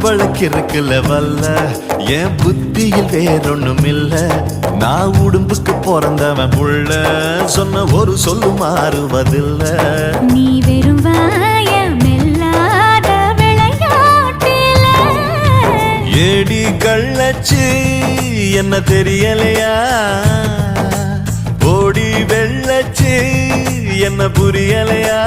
பொம்பளைக்கு இருக்குல்ல வல்ல என் புத்தியில் வேறொன்னும் இல்ல. நான் உடும்புக்கு பிறந்தவன் புள்ள சொன்ன ஒரு சொல்லு மாறுவதில்ல. நீ வெறும் வாயமில்லாத விளையாட்டில ஏடி கள்ளச்சு என்ன தெரியலையா? ஓடி வெள்ளச்சு என்ன புரியலையா?